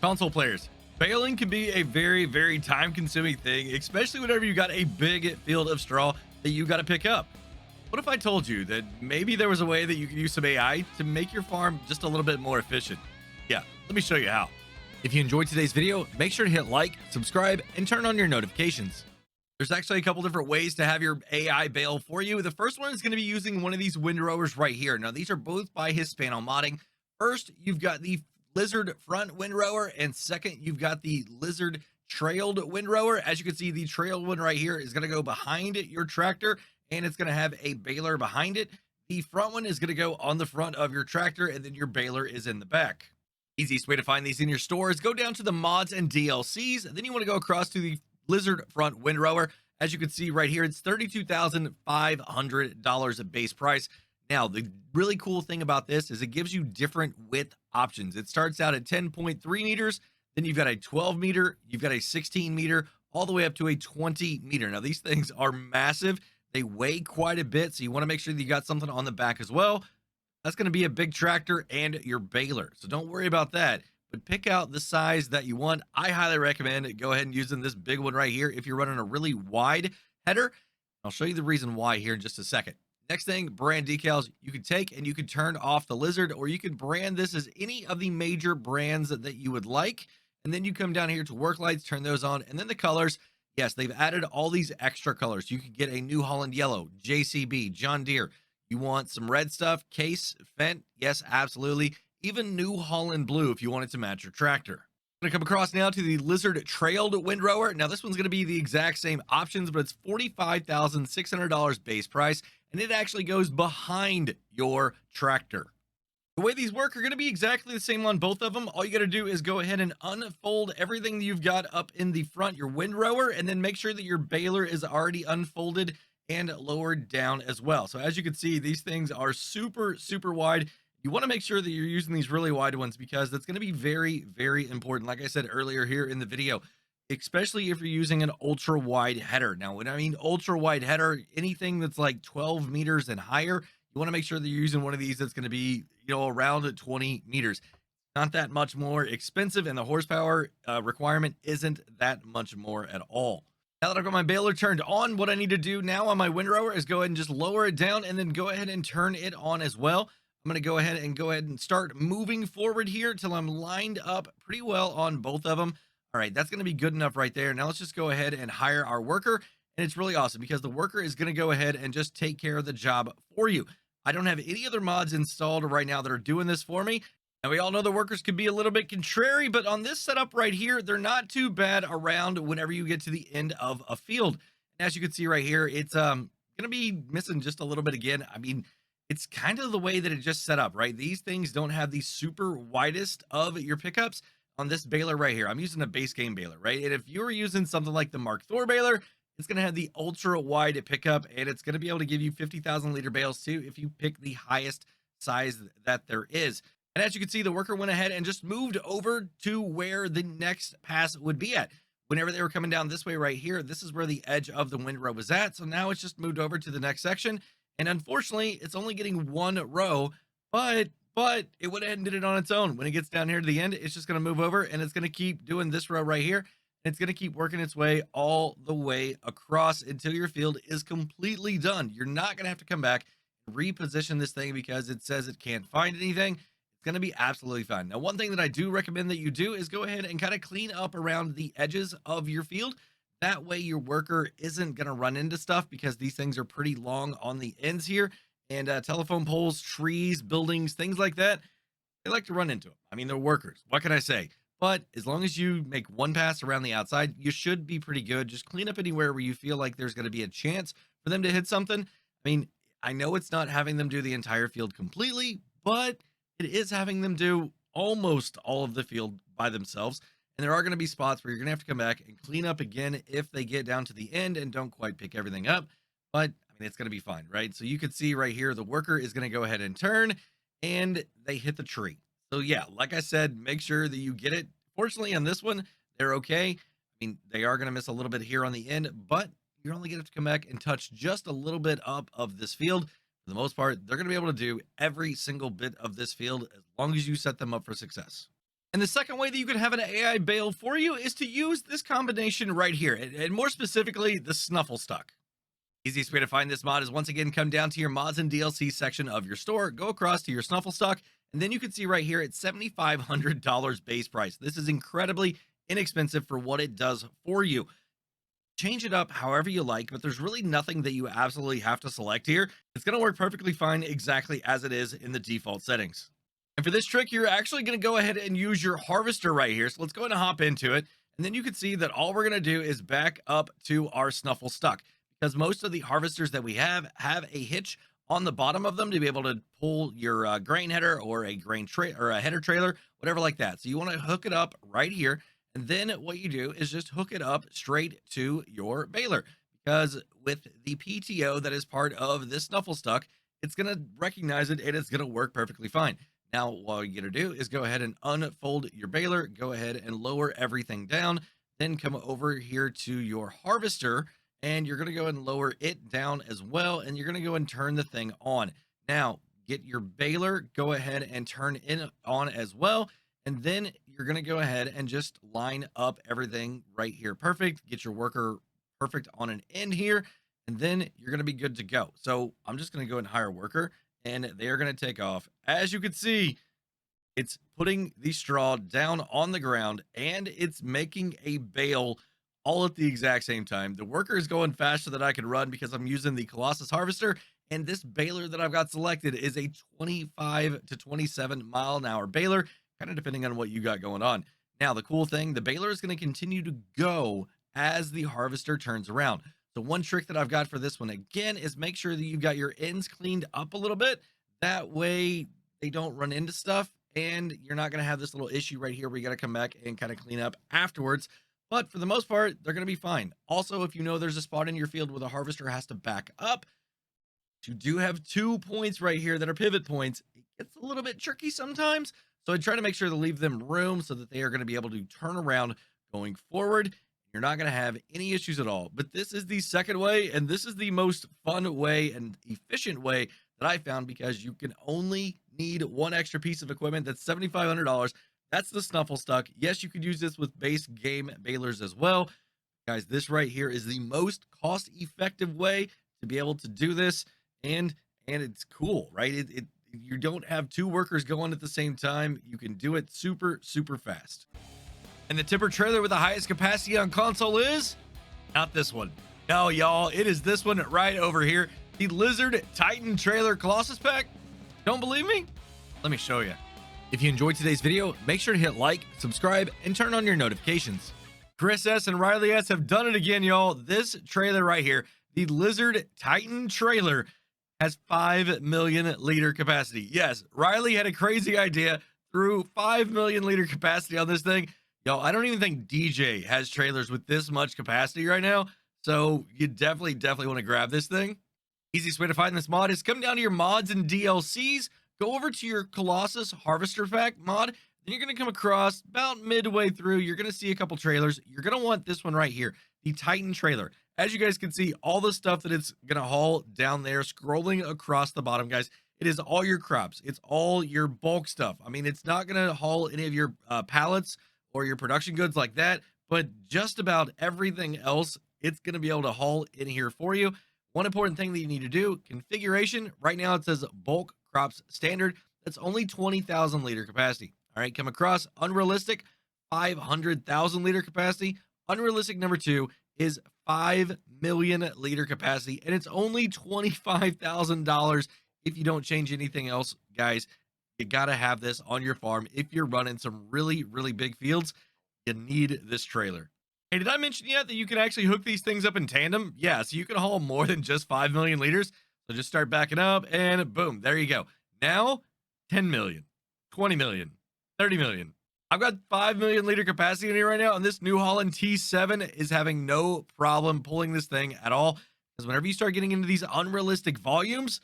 Console players, baling can be a very time consuming thing, especially whenever you got a big field of straw that you got to pick up. What if I told you that maybe there was a way that you could use some AI to make your farm just a little bit more efficient? Yeah, let me show you how. If you enjoyed today's video, make sure to hit like, subscribe, and turn on your notifications. There's actually a couple different ways to have your AI bale for you. The first one is going to be using one of these windrowers right here. Now, these are both by Hispano Modding. First, you've got the lizard front windrower, and second, you've got the lizard trailed windrower. As you can see, the trailed one right here is going to go behind your tractor, and it's going to have a baler behind it. The front one is going to go on the front of your tractor, and then your baler is in the back. Easiest way to find these in your store is go down to the mods and DLCs, and then you want to go across to the lizard front windrower. As you can see right here, it's $32,500 at base price. Now, the really cool thing about this is it gives you different width options. It starts out at 10.3 meters, then you've got a 12 meter, you've got a 16 meter, all the way up to a 20 meter. Now, these things are massive. They weigh quite a bit, so you want to make sure that you got something on the back as well. That's going to be a big tractor and your baler, so don't worry about that. But pick out the size that you want. I highly recommend go ahead and using this big one right here if you're running a really wide header. I'll show you the reason why here in just a second. Next thing, brand decals. You can take and you can turn off the lizard, or you can brand this as any of the major brands that you would like. And then you come down here to work lights, turn those on, and then the colors. Yes, they've added all these extra colors. You could get a New Holland yellow, JCB, John Deere. You want some red stuff, Case, Fendt. Yes, absolutely. Even New Holland blue if you want it to match your tractor. I'm going to come across now to the lizard trailed windrower. Now, this one's going to be the exact same options, but it's $45,600 base price, and it actually goes behind your tractor. The way these work are going to be exactly the same on both of them. All you got to do is go ahead and unfold everything that you've got up in the front, your windrower, and then make sure that your baler is already unfolded and lowered down as well. So as you can see, these things are super wide. You want to make sure that you're using these really wide ones because that's going to be very important. Like I said earlier here in the video, especially if you're using an ultra wide header. Now, when I mean ultra wide header, anything that's like 12 meters and higher, you want to make sure that you're using one of these that's going to be, around 20 meters. Not that much more expensive, and the horsepower requirement isn't that much more at all. Now that I've got my baler turned on, what I need to do now on my windrower is go ahead and just lower it down and then go ahead and turn it on as well. I'm going to go ahead and start moving forward here till I'm lined up pretty well on both of them. All right, that's going to be good enough right there. Now let's just go ahead and hire our worker. And it's really awesome because the worker is going to go ahead and just take care of the job for you. I don't have any other mods installed right now that are doing this for me. And we all know the workers can be a little bit contrary, but on this setup right here, they're not too bad around whenever you get to the end of a field. And as you can see right here, it's going to be missing just a little bit again. I mean, it's kind of the way that it just set up, right? These things don't have the super widest of your pickups on this baler right here. I'm using a base game baler, right? And if you're using something like the Mark Thor baler, it's going to have the ultra wide pickup, and it's going to be able to give you 50,000 liter bales too if you pick the highest size that there is. And as you can see, the worker went ahead and just moved over to where the next pass would be at. Whenever they were coming down this way right here, this is where the edge of the windrow was at. So now it's just moved over to the next section. And unfortunately, it's only getting one row, but it went ahead and did it on its own. When it gets down here to the end, it's just going to move over and it's going to keep doing this row right here. It's going to keep working its way all the way across until your field is completely done. You're not going to have to come back and reposition this thing because it says it can't find anything. It's going to be absolutely fine. Now, one thing that I do recommend that you do is go ahead and kind of clean up around the edges of your field. That way your worker isn't going to run into stuff because these things are pretty long on the ends here. And telephone poles, trees, buildings, things like that, they like to run into them. I mean, they're workers. What can I say? But as long as you make one pass around the outside, you should be pretty good. Just clean up anywhere where you feel like there's going to be a chance for them to hit something. I mean, I know it's not having them do the entire field completely, but it is having them do almost all of the field by themselves. And there are going to be spots where you're going to have to come back and clean up again if they get down to the end and don't quite pick everything up. But I mean, it's going to be fine, right? So you can see right here, the worker is going to go ahead and turn and they hit the tree. So yeah, like I said, make sure that you get it. Fortunately, on this one, they're okay. I mean, they are going to miss a little bit here on the end, but you're only going to have to come back and touch just a little bit up of this field. For the most part, they're going to be able to do every single bit of this field as long as you set them up for success. And the second way that you can have an AI bail for you is to use this combination right here, and more specifically, the Snuffle Stuck. Easiest way to find this mod is once again come down to your mods and DLC section of your store, go across to your Snuffle Stock, and then you can see right here it's $7,500 base price. This is incredibly inexpensive for what it does for you. Change it up however you like, but there's really nothing that you absolutely have to select here. It's going to work perfectly fine exactly as it is in the default settings. And for this trick, you're actually going to go ahead and use your harvester right here. So let's go ahead and hop into it. And then you can see that all we're going to do is back up to our Snuffle Stuck, because most of the harvesters that we have a hitch on the bottom of them to be able to pull your grain header or a grain tray or a header trailer, whatever like that. So you want to hook it up right here. And then what you do is just hook it up straight to your baler, because with the PTO that is part of this Snuffle Stuck, it's going to recognize it and it's going to work perfectly fine. Now, what you're going to do is go ahead and unfold your baler, go ahead and lower everything down, then come over here to your harvester, and you're going to go and lower it down as well, and you're going to go and turn the thing on. Now, get your baler, go ahead and turn it on as well, and then you're going to go ahead and just line up everything right here. Perfect. Get your worker perfect on an end here, and then you're going to be good to go. So I'm just going to go and hire a worker, and they're going to take off. As you can see, it's putting the straw down on the ground, and it's making a bale all at the exact same time. The worker is going faster than I can run because I'm using the Colossus harvester, and this baler that I've got selected is a 25 to 27 mile an hour baler, kind of depending on what you got going on. Now, the cool thing, the baler is going to continue to go as the harvester turns around. So one trick that I've got for this one, again, is make sure that you've got your ends cleaned up a little bit. That way they don't run into stuff, and you're not going to have this little issue right here where you got to come back and kind of clean up afterwards. But for the most part, they're going to be fine. Also, if you know there's a spot in your field where the harvester has to back up, you do have 2 points right here that are pivot points. It gets a little bit tricky sometimes. So I try to make sure to leave them room so that they are going to be able to turn around going forward. You're not going to have any issues at all. But this is the second way, and this is the most fun way and efficient way that I found, because you can only need one extra piece of equipment. That's $7,500. That's the Snuffle Stuck. Yes, you could use this with base game balers as well. Guys, this right here is the most cost-effective way to be able to do this, and it's cool, right? You don't have 2 workers going at the same time. You can do it super fast. And the tipper trailer with the highest capacity on console is not this one. No, y'all, it is this one right over here. The Lizard Titan Trailer Colossus Pack. Don't believe me? Let me show you. If you enjoyed today's video, make sure to hit like, subscribe, and turn on your notifications. Chris S. and Riley S. have done it again, y'all. This trailer right here, the Lizard Titan Trailer, has 5 million liter capacity. Yes, Riley had a crazy idea, threw 5 million liter capacity on this thing. Yo, I don't even think DJ has trailers with this much capacity right now. So you definitely want to grab this thing. Easiest way to find this mod is come down to your mods and DLCs, go over to your Colossus Harvester Pack mod. Then you're going to come across about midway through. You're going to see a couple trailers. You're going to want this one right here, the Titan Trailer. As you guys can see, all the stuff that it's going to haul down there, scrolling across the bottom, guys, it is all your crops. It's all your bulk stuff. I mean, it's not going to haul any of your pallets or your production goods like that, but just about everything else, it's going to be able to haul in here for you. One important thing that you need to do, configuration. Right now it says bulk crops standard. That's only 20,000 liter capacity. All right, come across unrealistic, 500,000 liter capacity. Unrealistic number 2 is 5 million liter capacity, and it's only $25,000 if you don't change anything else, guys. You got to have this on your farm. If you're running some really big fields, you need this trailer. Hey, did I mention yet that you can actually hook these things up in tandem? Yeah, so you can haul more than just 5 million liters. So just start backing up and boom, there you go. Now, 10 million, 20 million, 30 million. I've got 5 million liter capacity in here right now, and this New Holland T7 is having no problem pulling this thing at all. Because whenever you start getting into these unrealistic volumes,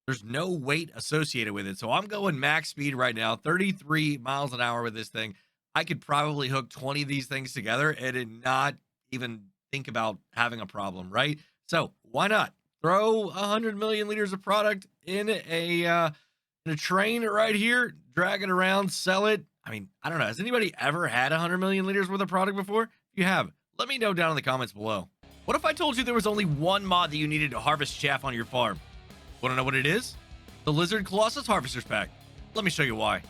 there's no weight associated with it. So I'm going max speed right now, 33 miles an hour with this thing. I could probably hook 20 of these things together and not even think about having a problem, right? So why not throw 100 million liters of product in a train right here, drag it around, sell it. I mean, I don't know. Has anybody ever had 100 million liters worth of product before? If you have, let me know down in the comments below. What if I told you there was only one mod that you needed to harvest chaff on your farm? Want to know what it is? The Lizard Colossus Harvesters Pack. Let me show you why.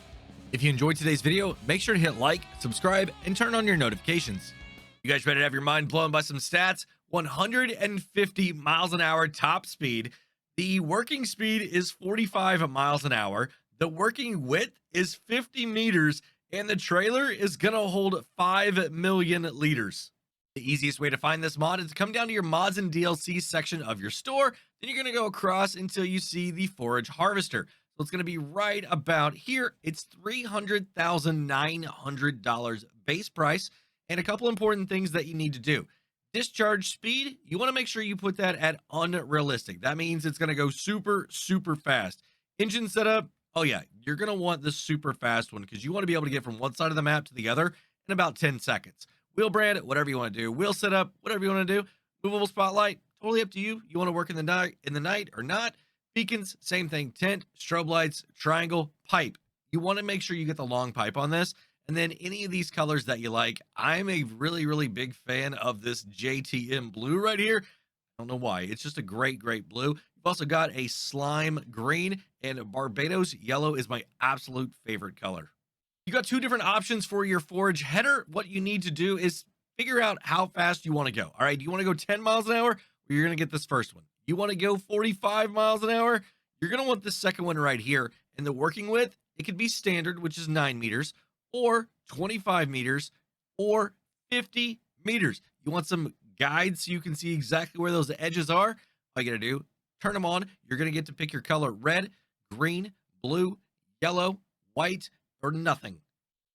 If you enjoyed today's video, make sure to hit like, subscribe, and turn on your notifications. You guys ready to have your mind blown by some stats? 150 miles an hour top speed. The working speed is 45 miles an hour. The working width is 50 meters, and the trailer is going to hold 5 million liters. The easiest way to find this mod is to come down to your mods and DLC section of your store. Then you're going to go across until you see the forage harvester. So it's going to be right about here. It's $300,900 base price, and a couple important things that you need to do. Discharge speed, you want to make sure you put that at unrealistic. That means it's going to go super fast. Engine setup, oh yeah, you're going to want the super fast one because you want to be able to get from one side of the map to the other in about 10 seconds. Wheel brand, whatever you want to do. Wheel setup, whatever you want to do. Movable spotlight, totally up to you. You want to work in the night or not. Beacons, same thing. Tent, strobe lights, triangle, pipe. You want to make sure you get the long pipe on this. And then any of these colors that you like. I'm a really big fan of this JTM blue right here. I don't know why. It's just a great blue. You've also got a slime green, and Barbados yellow is my absolute favorite color. You got two different options for your forage header. What you need to do is figure out how fast you want to go. All right, do you want to go 10 miles an hour, or you're going to get this first one? You want to go 45 miles an hour? You're going to want the second one right here. And the working width, it could be standard, which is 9 meters, or 25 meters, or 50 meters. You want some guides so you can see exactly where those edges are? All you got to do, turn them on. You're going to get to pick your color: red, green, blue, yellow, white, or nothing.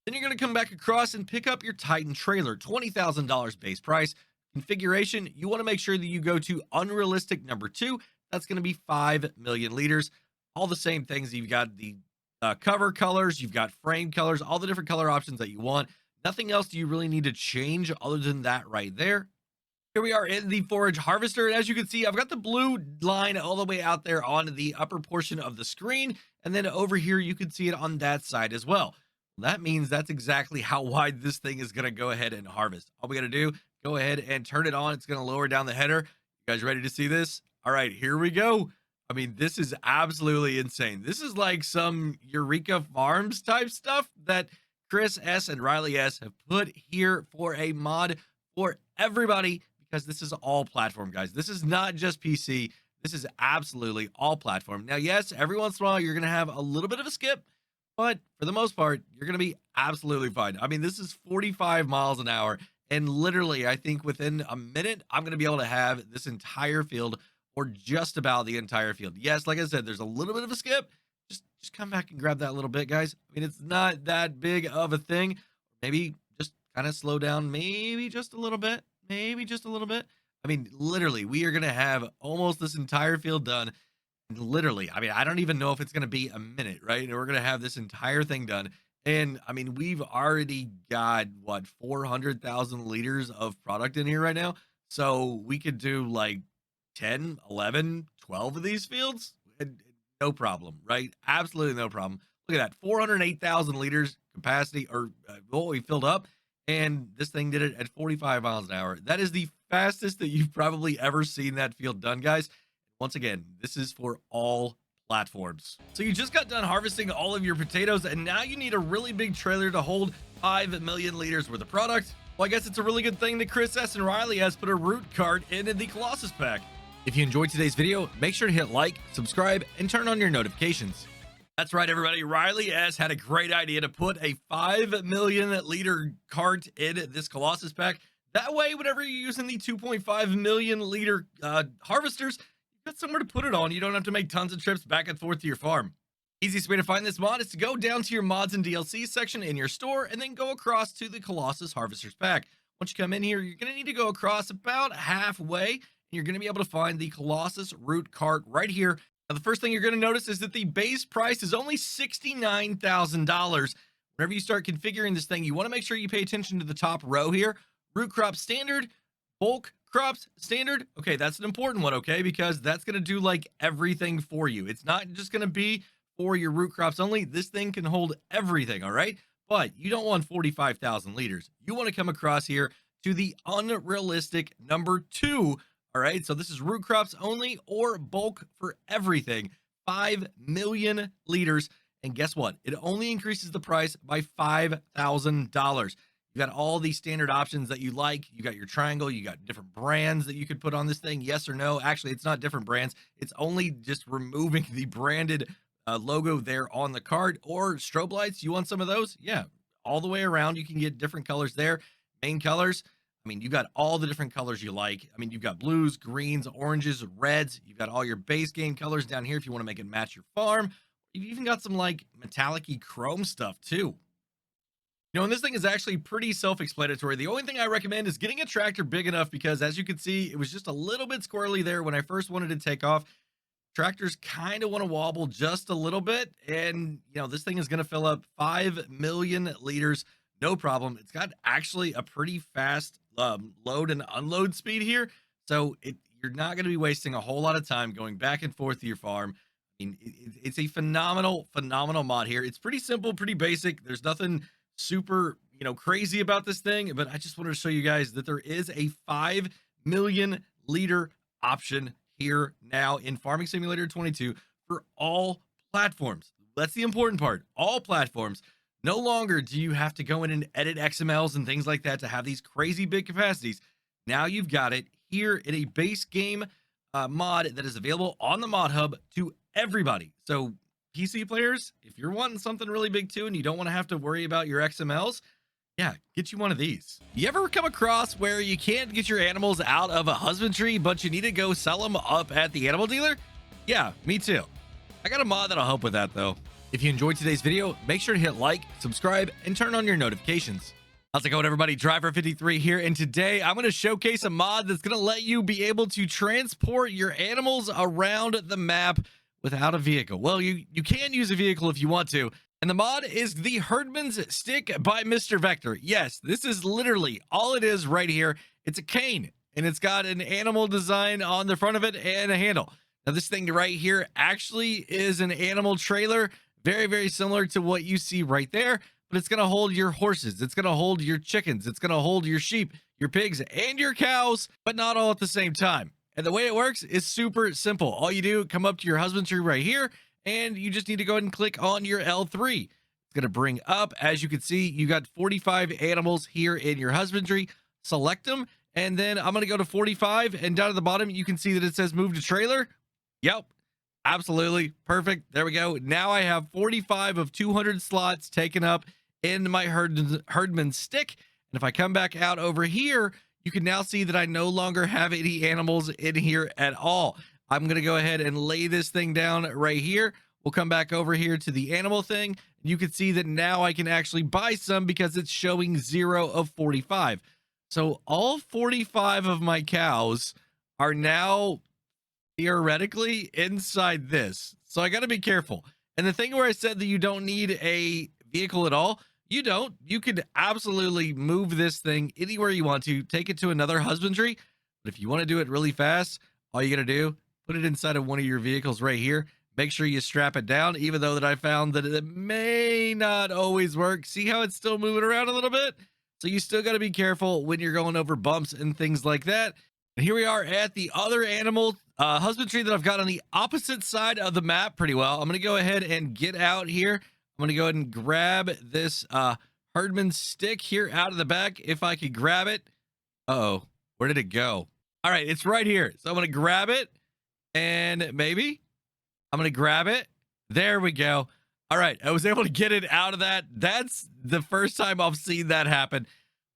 Then you're going to come back across and pick up your Titan trailer, $20,000 base price. Configuration, you want to make sure that you go to unrealistic number 2. That's going to be 5 million liters. All the same things. You've got the cover colors, you've got frame colors, all the different color options that you want. Nothing else do you really need to change other than that right there. Here we are in the forage harvester, and as you can see, I've got the blue line all the way out there on the upper portion of the screen, and then over here you can see it on that side as well. That means that's exactly how wide this thing is going to go ahead and harvest. All we got to do, go ahead and turn it on. It's going to lower down the header. You guys ready to see this? All right, here we go. I mean, this is absolutely insane. This is like some Eureka Farms type stuff that Chris S. and Riley S. have put here for a mod for everybody, because this is all platform, guys. This is not just PC. This is absolutely all platform. Now, yes, every once in a while, you're going to have a little bit of a skip, but for the most part, you're going to be absolutely fine. I mean, this is 45 miles an hour, and literally, I think within a minute, I'm going to be able to have this entire field, or just about the entire field. Yes, like I said, there's a little bit of a skip. Just come back and grab that little bit, guys. I mean, it's not that big of a thing. Maybe just kind of slow down, maybe just a little bit. Maybe just a little bit. I mean, literally, we are going to have almost this entire field done. Literally, I mean, I don't even know if it's going to be a minute, right? And we're going to have this entire thing done. And I mean, we've already got, what, 400,000 liters of product in here right now. So we could do like 10, 11, 12 of these fields. No problem, right? Absolutely no problem. Look at that, 408,000 liters capacity, or what we filled up. And this thing did it at 45 miles an hour. That is the fastest that you've probably ever seen that field done, guys. Once again, this is for all platforms. So you just got done harvesting all of your potatoes, and now you need a really big trailer to hold 5 million liters worth of product. Well, I guess it's a really good thing that Chris S. and Riley has put a root cart in the Colossus pack. If you enjoyed today's video, make sure to hit like, subscribe, and turn on your notifications. That's right, everybody. Riley S. had a great idea to put a 5 million liter cart in this Colossus pack. That way, whenever you're using the 2.5 million liter harvesters, you've got somewhere to put it on. You don't have to make tons of trips back and forth to your farm. Easiest way to find this mod is to go down to your mods and DLC section in your store, and then go across to the Colossus Harvesters pack. Once you come in here, you're going to need to go across about halfway, and you're going to be able to find the Colossus root cart right here. Now, the first thing you're going to notice is that the base price is only $69,000. Whenever you start configuring this thing, you want to make sure you pay attention to the top row here. Root crop standard, bulk crops standard. Okay, that's an important one, okay, because that's going to do like everything for you. It's not just going to be for your root crops only. This thing can hold everything, all right? but you don't want 45,000 liters. You want to come across here to the unrealistic number 2. All right, so this is root crops only or bulk for everything. 5 million liters. And guess what? It only increases the price by $5,000. You got all these standard options that you like. You got your triangle. You got different brands that you could put on this thing. Yes or no. Actually, it's not different brands. It's only just removing the branded logo there on the card. Or strobe lights. You want some of those? Yeah. All the way around. You can get different colors there. Main colors. I mean, you got all the different colors you like. I mean, you've got blues, greens, oranges, reds. You've got all your base game colors down here if you want to make it match your farm. You've even got some like metallic-y chrome stuff too. You know, and this thing is actually pretty self-explanatory. The only thing I recommend is getting a tractor big enough because, as you can see, it was just a little bit squirrely there when I first wanted to take off. Tractors kind of want to wobble just a little bit, and you know, this thing is going to fill up 5 million liters, no problem. It's got actually a pretty fast load and unload speed here, so you're not going to be wasting a whole lot of time going back and forth to your farm. I mean, it's a phenomenal mod here. It's pretty simple, pretty basic. There's nothing super, you know, crazy about this thing, but I just wanted to show you guys that there is a 5 million liter option here now in Farming Simulator 22 for all platforms. That's the important part. All platforms. No longer do you have to go in and edit XMLs and things like that to have these crazy big capacities. Now you've got it here in a base game mod that is available on the mod hub to everybody. So PC players, if you're wanting something really big too and you don't want to have to worry about your XMLs, yeah, get you one of these. You ever come across where you can't get your animals out of a husbandry, but you need to go sell them up at the animal dealer? Yeah, me too. I got a mod that'll help with that though. If you enjoyed today's video, make sure to hit like, subscribe, and turn on your notifications. How's it going, everybody? Driver53 here, and today I'm going to showcase a mod that's going to let you be able to transport your animals around the map without a vehicle. Well, you can use a vehicle if you want to, and the mod is the Herdman's Stick by Mr. Vector. Yes, this is literally all it is right here. It's a cane, and it's got an animal design on the front of it and a handle. Now, this thing right here actually is an animal trailer, very, very similar to what you see right there, but it's going to hold your horses. It's going to hold your chickens. It's going to hold your sheep, your pigs, and your cows, but not all at the same time. And the way it works is super simple. All you do, come up to your husbandry right here, and you just need to go ahead and click on your L3. It's going to bring up, as you can see, you got 45 animals here in your husbandry. Select them, and then I'm going to go to 45, and down at the bottom, you can see that it says move to trailer. Yep. Absolutely perfect. There we go. Now I have 45 of 200 slots taken up in my Herdman stick. And if I come back out over here, you can now see that I no longer have any animals in here at all. I'm going to go ahead and lay this thing down right here. We'll come back over here to the animal thing. You can see that now I can actually buy some because it's showing 0 of 45. So all 45 of my cows are now theoretically inside this, so I got to be careful. And the thing where I said that you don't need a vehicle at all, you don't. You could absolutely move this thing anywhere you want to, take it to another husbandry, but if you want to do it really fast, all you got to do, put it inside of one of your vehicles right here. Make sure you strap it down, even though that I found that it may not always work. See how it's still moving around a little bit? So you still got to be careful when you're going over bumps and things like that. And here we are at the other animal husbandry that I've got on the opposite side of the map pretty well. I'm going to go ahead and get out here. I'm going to go ahead and grab this Herdman stick here out of the back. If I could grab it. Uh-oh, where did it go? All right, it's right here. So I'm going to grab it, and maybe I'm going to grab it. There we go. All right, I was able to get it out of that. That's the first time I've seen that happen.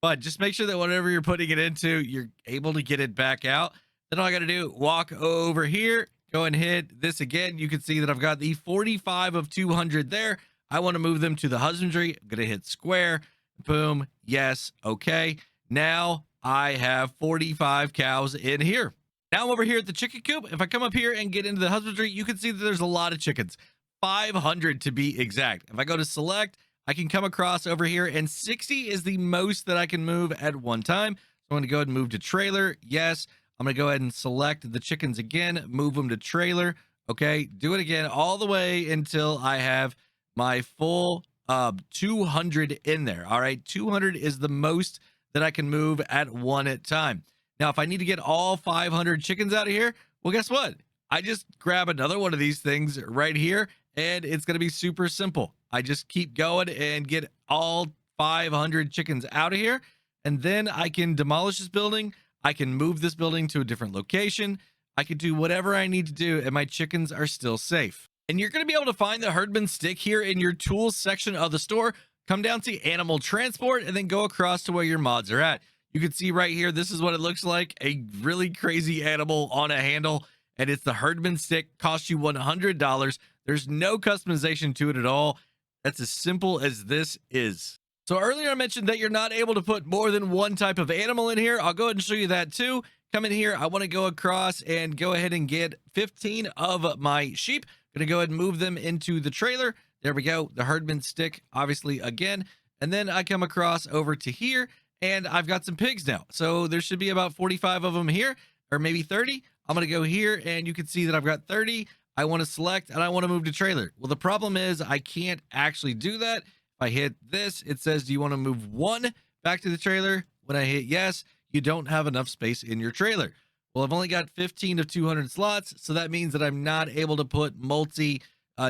But just make sure that whatever you're putting it into, you're able to get it back out. Then all I got to do, walk over here, go and hit this again. You can see that I've got the 45 of 200 there. I want to move them to the husbandry. I'm going to hit square. Boom. Yes. Okay. Now I have 45 cows in here. Now I'm over here at the chicken coop. If I come up here and get into the husbandry, you can see that there's a lot of chickens. 500 to be exact. If I go to select, I can come across over here, and 60 is the most that I can move at one time. So I'm going to go ahead and move to trailer. Yes. I'm going to go ahead and select the chickens again, move them to trailer. Okay. Do it again all the way until I have my full 200 in there. All right, 200 is the most that I can move at one time. Now, if I need to get all 500 chickens out of here, well, guess what? I just grab another one of these things right here, and it's going to be super simple. I just keep going and get all 500 chickens out of here, and then I can demolish this building. I can move this building to a different location. I can do whatever I need to do, and my chickens are still safe. And you're going to be able to find the Herdman stick here in your tools section of the store. Come down to animal transport and then go across to where your mods are at. You can see right here, this is what it looks like. A really crazy animal on a handle, and it's the Herdman stick. Costs you $100. There's no customization to it at all. That's as simple as this is. So earlier I mentioned that you're not able to put more than one type of animal in here. I'll go ahead and show you that too. Come in here. I want to go across and go ahead and get 15 of my sheep. Going to go ahead and move them into the trailer. There we go. The Herdman stick, obviously, again. And then I come across over to here, and I've got some pigs now. So there should be about 45 of them here, or maybe 30. I'm going to go here, and you can see that I've got 30. I want to select, and I want to move to trailer. Well, the problem is I can't actually do that. If I hit this, it says, do you want to move one back to the trailer? When I hit yes, you don't have enough space in your trailer. Well, I've only got 15 of 200 slots, so that means that I'm not able to put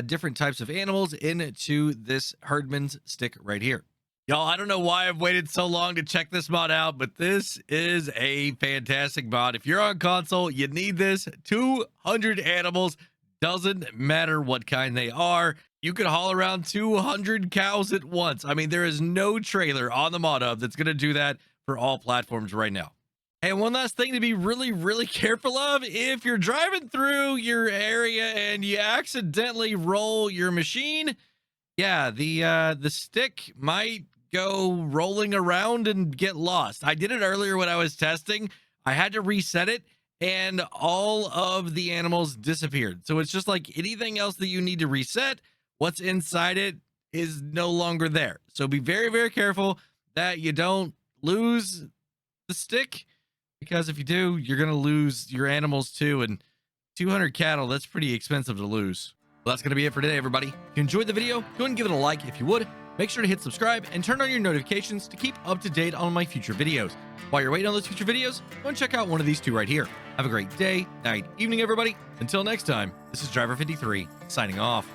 different types of animals into this Herdman's stick right here. Y'all, I don't know why I've waited so long to check this mod out, but this is a fantastic mod. If you're on console, you need this. 200 animals, doesn't matter what kind they are. You could haul around 200 cows at once. I mean, there is no trailer on the mod hub that's going to do that for all platforms right now. And one last thing to be really, really careful of, if you're driving through your area and you accidentally roll your machine, yeah, the stick might go rolling around and get lost. I did it earlier when I was testing. I had to reset it, and all of the animals disappeared. So it's just like anything else that you need to reset. What's inside it is no longer there. So be very, very careful that you don't lose the stick, because if you do, you're going to lose your animals too. And 200 cattle, that's pretty expensive to lose. Well, that's going to be it for today, everybody. If you enjoyed the video, go ahead and give it a like if you would. Make sure to hit subscribe and turn on your notifications to keep up to date on my future videos. While you're waiting on those future videos, go and check out one of these two right here. Have a great day, night, evening, everybody. Until next time, this is Driver53 signing off.